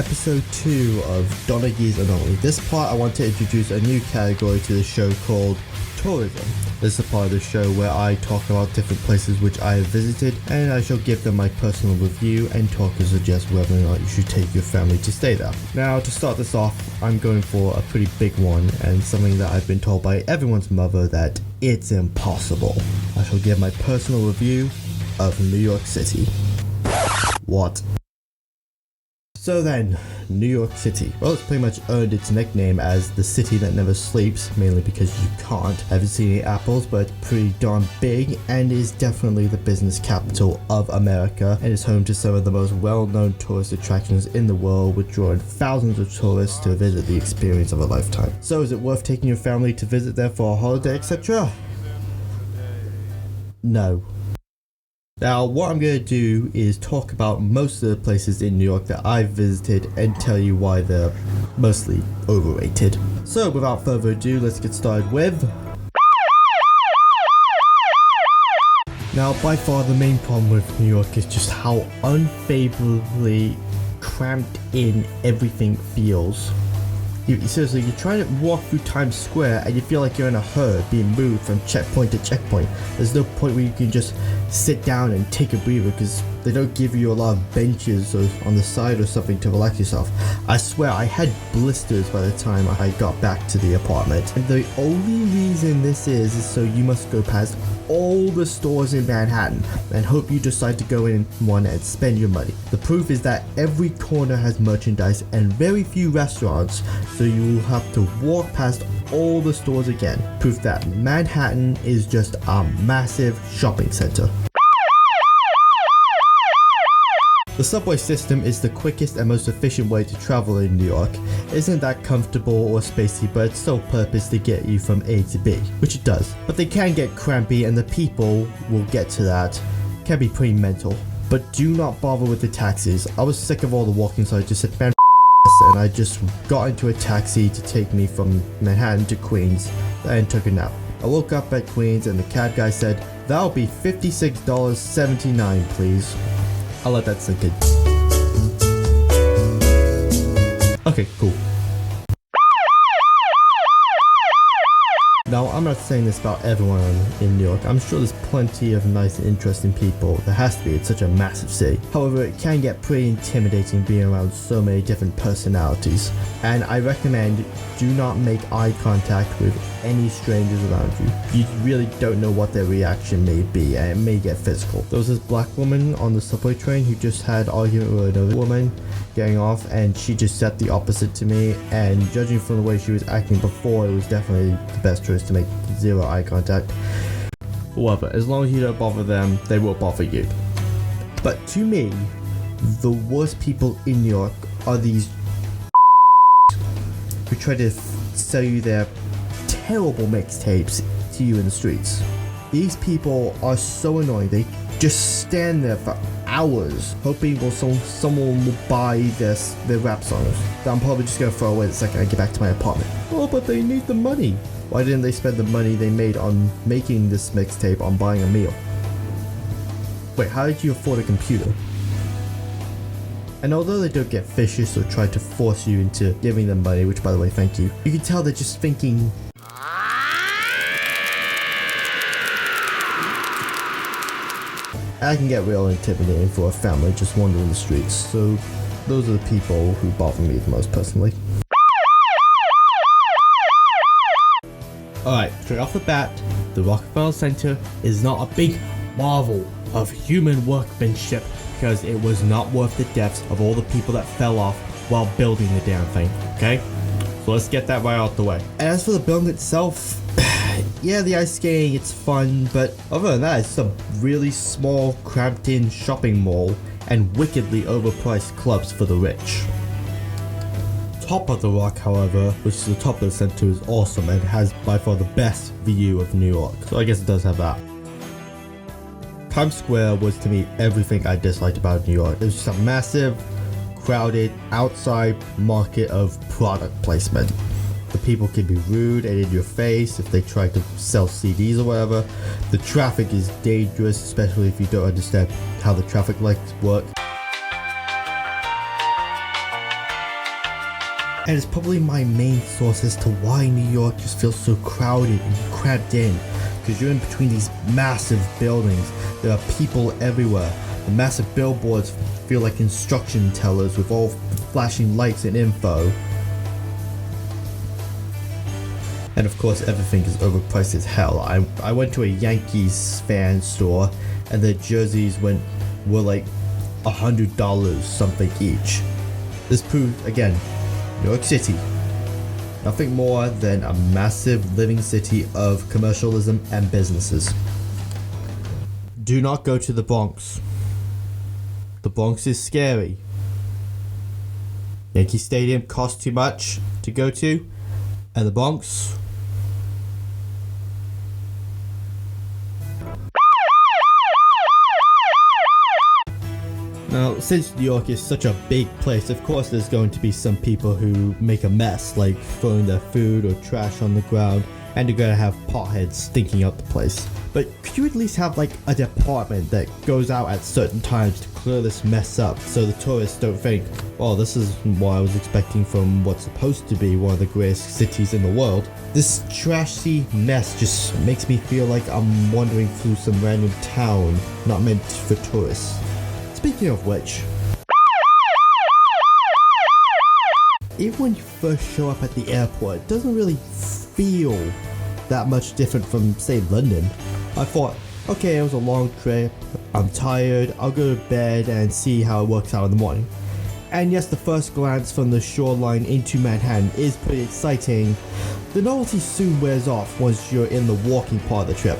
episode 2 of Donaghy's Anomaly. This part I want to introduce a new category to the show called tourism. This is a part of the show where I talk about different places which I have visited, and I shall give them my personal review and talk and suggest whether or not you should take your family to stay there. Now, to start this off, I'm going for a pretty big one and something that I've been told by everyone's mother that it's impossible. I shall give my personal review of New York City. What? So then, New York City. Well, it's pretty much earned its nickname as the city that never sleeps, mainly because you can't. I haven't seen any apples, but it's pretty darn big and is definitely the business capital of America and is home to some of the most well-known tourist attractions in the world, which draw in thousands of tourists to visit the experience of a lifetime. So is it worth taking your family to visit there for a holiday, etc.? No. Now, what I'm going to do is talk about most of the places in New York that I've visited and tell you why they're mostly overrated. So, without further ado, let's get started with... Now, by far the main problem with New York is just how unfavorably cramped in everything feels. Seriously, you're trying to walk through Times Square and you feel like you're in a herd being moved from checkpoint to checkpoint. There's no point where you can just sit down and take a breather because they don't give you a lot of benches or on the side or something to relax yourself. I swear I had blisters by the time I got back to the apartment. And the only reason this is so you must go past all the stores in Manhattan and hope you decide to go in one and spend your money. The proof is that every corner has merchandise and very few restaurants, so you will have to walk past all the stores again. Proof that Manhattan is just a massive shopping center. The subway system is the quickest and most efficient way to travel in New York. It isn't that comfortable or spacey, but it's sole purpose to get you from A to B, which it does. But they can get crampy and the people, will get to that, can be pretty mental. But do not bother with the taxis. I was sick of all the walking, so I just said, man, and I just got into a taxi to take me from Manhattan to Queens and took a nap. I woke up at Queens and the cab guy said, "That'll be $56.79, please." I'll let that sink in. Okay, cool. Now, I'm not saying this about everyone in New York. I'm sure there's plenty of nice and interesting people. There has to be, it's such a massive city. However, it can get pretty intimidating being around so many different personalities. And I recommend do not make eye contact with any strangers around you. You really don't know what their reaction may be, and it may get physical. There was this black woman on the subway train who just had an argument with another woman getting off, and she just sat the opposite to me, and judging from the way she was acting before, it was definitely the best choice to make zero eye contact. However, as long as you don't bother them, they will bother you. But to me, the worst people in New York are these who try to sell you their terrible mixtapes to you in the streets. These people are so annoying. They just stand there for hours hoping someone will buy their rap songs that I'm probably just going to throw away the second I get back to my apartment. Oh, but they need the money. Why didn't they spend the money they made on making this mixtape on buying a meal? Wait, how did you afford a computer? And although they don't get vicious or try to force you into giving them money, which by the way, thank you, you can tell they're just thinking, I can get real intimidating for a family just wandering the streets, so those are the people who bother me the most personally. Alright, straight off the bat, the Rockefeller Center is not a big marvel of human workmanship because it was not worth the deaths of all the people that fell off while building the damn thing, okay? So let's get that right out the way. And as for the building itself, yeah, the ice skating, it's fun, but other than that, it's a really small, cramped-in shopping mall and wickedly overpriced clubs for the rich. Top of the rock, however, which is the top of the center, is awesome and has by far the best view of New York, so I guess it does have that. Times Square was to me everything I disliked about New York. It was just a massive, crowded, outside market of product placement. The people can be rude and in your face if they try to sell CDs or whatever. The traffic is dangerous, especially if you don't understand how the traffic lights work. And it's probably my main source as to why New York just feels so crowded and cramped in. Because you're in between these massive buildings, there are people everywhere. The massive billboards feel like instruction tellers with all flashing lights and info. And of course everything is overpriced as hell. I went to a Yankees fan store and the jerseys were like $100 something each. This proved, again, New York City, nothing more than a massive living city of commercialism and businesses. Do not go to the Bronx. The Bronx is scary. Yankee Stadium costs too much to go to, and the Bronx, now, since New York is such a big place, of course there's going to be some people who make a mess, like throwing their food or trash on the ground, and you're gonna have potheads stinking up the place. But could you at least have like a department that goes out at certain times to clear this mess up so the tourists don't think, oh, this is what I was expecting from what's supposed to be one of the greatest cities in the world. This trashy mess just makes me feel like I'm wandering through some random town not meant for tourists. Speaking of which, even when you first show up at the airport, it doesn't really feel that much different from, say, London. I thought, okay, it was a long trip, I'm tired, I'll go to bed and see how it works out in the morning. And yes, the first glance from the shoreline into Manhattan is pretty exciting. The novelty soon wears off once you're in the walking part of the trip.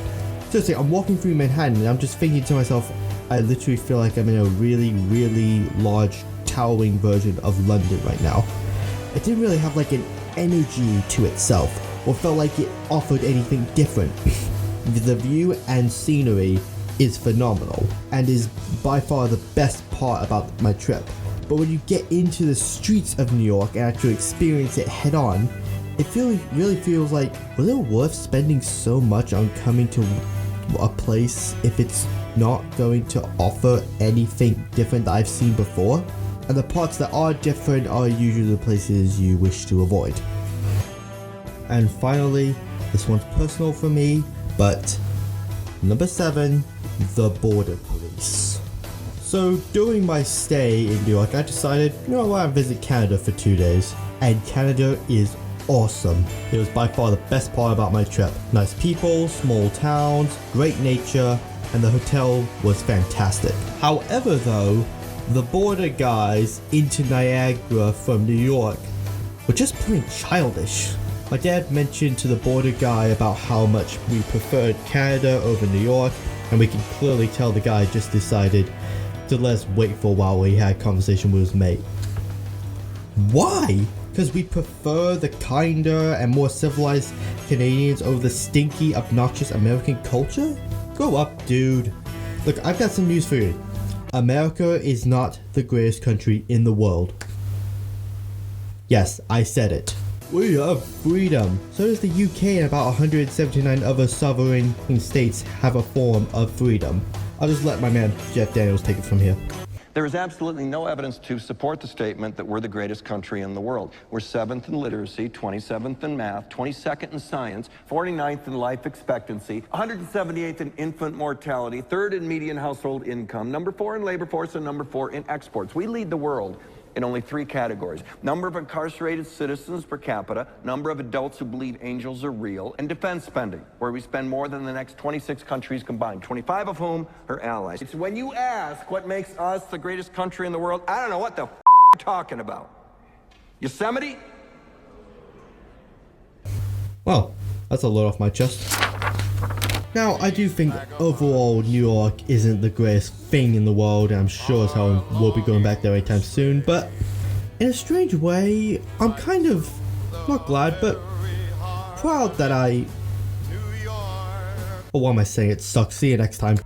Seriously, I'm walking through Manhattan and I'm just thinking to myself, I literally feel like I'm in a really, really large, towering version of London right now. It didn't really have like an energy to itself, or felt like it offered anything different. The view and scenery is phenomenal, and is by far the best part about my trip. But when you get into the streets of New York and actually experience it head on, it really feels like, was it worth spending so much on coming to a place if it's not going to offer anything different that I've seen before? And the parts that are different are usually the places you wish to avoid. And finally, this one's personal for me, but number 7, the Border Police. So during my stay in New York, I decided, you know, I want to visit Canada for 2 days. And Canada is awesome. It was by far the best part about my trip. Nice people, small towns, great nature, and the hotel was fantastic. However though, the border guys into Niagara from New York were just plain childish. My dad mentioned to the border guy about how much we preferred Canada over New York, and we could clearly tell the guy just decided to let us wait for a while he had a conversation with his mate. Why? Because we prefer the kinder and more civilized Canadians over the stinky, obnoxious American culture? Grow up, dude. Look, I've got some news for you. America is not the greatest country in the world. Yes, I said it. We have freedom. So does the UK, and about 179 other sovereign states have a form of freedom. I'll just let my man Jeff Daniels take it from here. There is absolutely no evidence to support the statement that we're the greatest country in the world. We're 7th in literacy, 27th in math, 22nd in science, 49th in life expectancy, 178th in infant mortality, 3rd in median household income, number 4 in labor force, and number 4 in exports. We lead the world in only 3 categories: number of incarcerated citizens per capita, number of adults who believe angels are real, and defense spending, where we spend more than the next 26 countries combined, 25 of whom are allies. It's when you ask what makes us the greatest country in the world, I don't know what the f you're talking about. Yosemite? Well, that's a lot off my chest. Now, I do think overall New York isn't the greatest thing in the world, and I'm sure as hell we'll be going back there anytime soon, but in a strange way, I'm kind of, not glad, but proud that oh, what am I saying? It sucks. See you next time.